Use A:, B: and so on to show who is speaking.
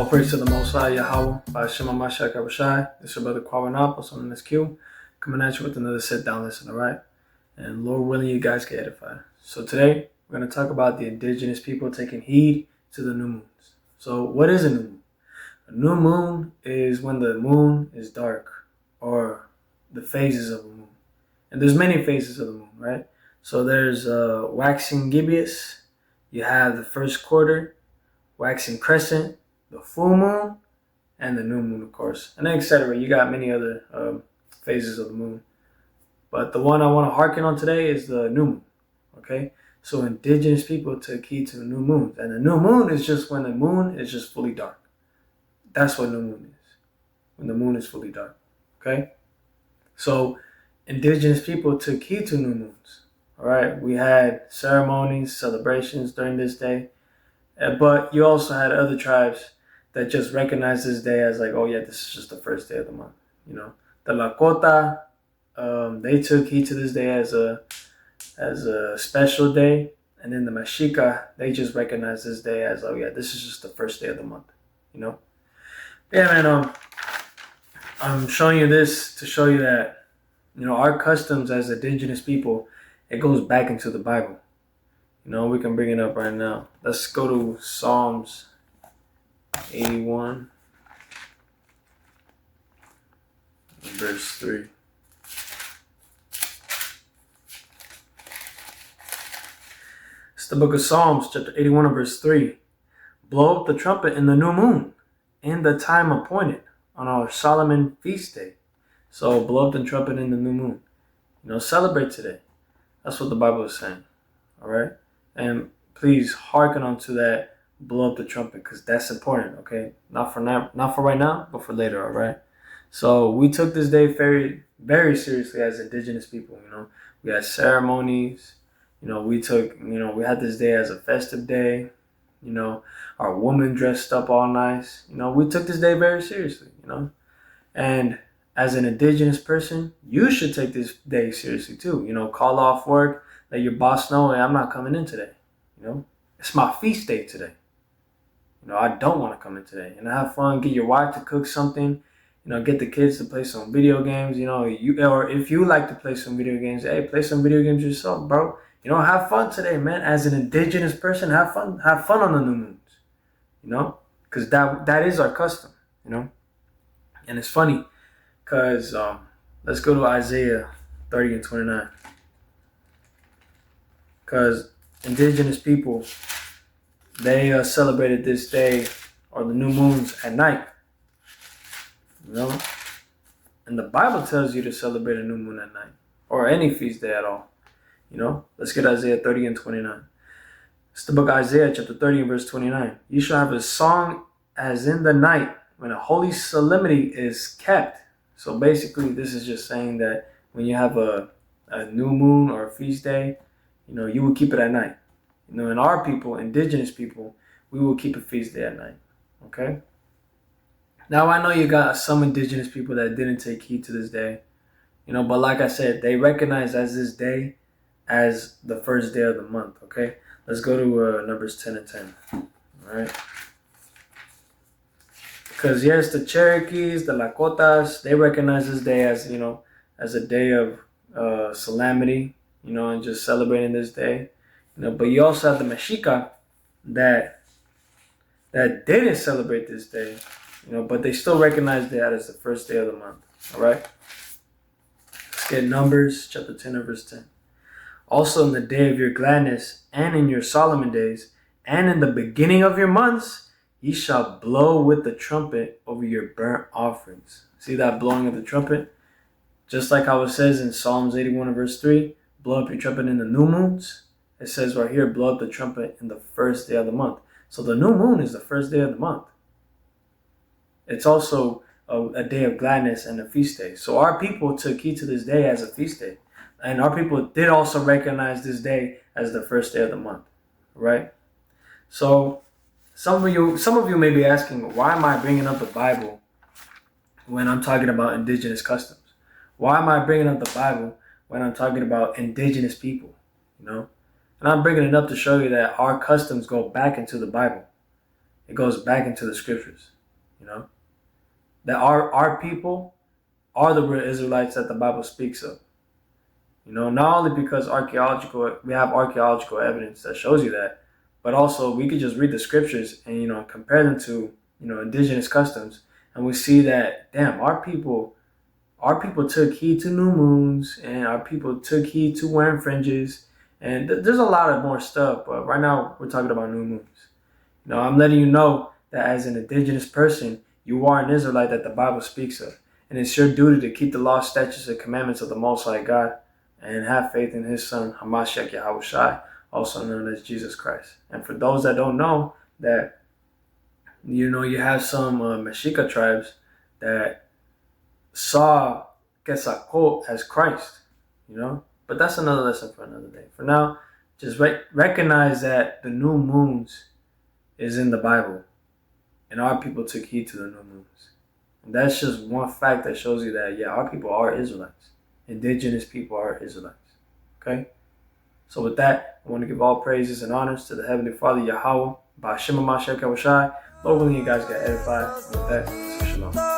A: All praise to the Most High Yahweh by Shema Mashiach Abishai. This is your brother Kwabanap, also known as Q, coming at you with another sit-down lesson, alright? And Lord willing, you guys get edified. So today, we're going to talk about the indigenous people taking heed to the new moons. So what is a new moon? A new moon is when the moon is dark, or the phases of a moon. And there's many phases of the moon, right? So there's waxing gibbous, you have the first quarter, waxing crescent, the full moon, and the new moon, of course, and etc. You got many other phases of the moon, but the one I want to harken on today is the new moon. Okay, so indigenous people took heed to the new moons, and the new moon is just when the moon is just fully dark. That's what new moon is, when the moon is fully dark. Okay, so indigenous people took heed to new moons. All right, we had ceremonies, celebrations during this day, but you also had other tribes that just recognize this day as like, oh yeah, this is just the first day of the month. You know, the Lakota, they took heed to this day as a special day, and then the Mexica, they just recognize this day as, oh yeah, this is just the first day of the month. You know, yeah, man. I'm showing you this to show you that, you know, our customs as indigenous people, it goes back into the Bible. You know, we can bring it up right now. Let's go to Psalms 81, verse 3. It's the book of Psalms, chapter 81, verse 3. Blow up the trumpet in the new moon, in the time appointed, on our Solomon feast day. So blow up the trumpet in the new moon. You know, celebrate today. That's what the Bible is saying. All right? And please hearken onto that. Blow up the trumpet, because that's important. Okay, not for now, not for right now, but for later. All right. So we took this day very, very seriously as indigenous people. You know, we had ceremonies. You know, we had this day as a festive day. You know, our women dressed up all nice. You know, we took this day very seriously. You know, and as an indigenous person, you should take this day seriously too. You know, call off work, let your boss know, hey, I'm not coming in today. You know, it's my feast day today. You know, I don't want to come in today. And have fun, get your wife to cook something, you know, get the kids to play some video games, you know, or if you like to play some video games, hey, play some video games yourself, bro. You know, have fun today, man. As an indigenous person, have fun on the new moons, you know, because that is our custom, you know. And it's funny, because let's go to Isaiah 30 and 29. Because indigenous people, they celebrated this day, or the new moons, at night. You know? And the Bible tells you to celebrate a new moon at night, or any feast day at all. You know? Let's get Isaiah 30 and 29. It's the book of Isaiah, chapter 30 and verse 29. You shall have a song as in the night, when a holy solemnity is kept. So basically, this is just saying that when you have a new moon or a feast day, you know, you will keep it at night. You know, in our people, indigenous people, we will keep a feast day at night. Okay? Now, I know you got some indigenous people that didn't take heed to this day. You know, but like I said, they recognize as this day as the first day of the month. Okay? Let's go to Numbers 10 and 10. All right? Because yes, the Cherokees, the Lakotas, they recognize this day as, you know, as a day of solemnity, you know, and just celebrating this day. You know, but you also have the Mexica that didn't celebrate this day, you know, but they still recognize that as the first day of the month. All right. Let's get Numbers chapter 10 and verse 10. Also in the day of your gladness and in your Solomon days and in the beginning of your months, ye shall blow with the trumpet over your burnt offerings. See that blowing of the trumpet? Just like how it says in Psalms 81 and verse 3, blow up your trumpet in the new moons. It says right here, blow up the trumpet in the first day of the month. So the new moon is the first day of the month. It's also a day of gladness and a feast day. So our people took heed to this day as a feast day. And our people did also recognize this day as the first day of the month. Right? So some of you may be asking, why am I bringing up the Bible when I'm talking about indigenous customs? Why am I bringing up the Bible when I'm talking about indigenous people? You know? And I'm bringing it up to show you that our customs go back into the Bible. It goes back into the scriptures. You know, that our people are the real Israelites that the Bible speaks of. You know, not only because we have archaeological evidence that shows you that, but also we could just read the scriptures and compare them to indigenous customs, and we see that damn our people took heed to new moons, and our people took heed to wearing fringes, and there's a lot of more stuff. But right now we're talking about new moons. I'm letting you know that as an indigenous person, you are an Israelite that the Bible speaks of. And it's your duty to keep the law, statutes, and commandments of the Most High God and have faith in His Son, Hamashiach Yahushai, also known as Jesus Christ. And for those that don't know, that you have some Mexica tribes that saw Quetzalcoatl as Christ, But that's another lesson for another day. For now, just recognize that the new moons is in the Bible, and our people took heed to the new moons. And that's just one fact that shows you that, yeah, our people are Israelites. Indigenous people are Israelites. Okay? So with that, I want to give all praises and honors to the Heavenly Father, Yahweh, Ba'ashem Mashiach Yahushai. Lord willing, you guys get edified. With that, shalom.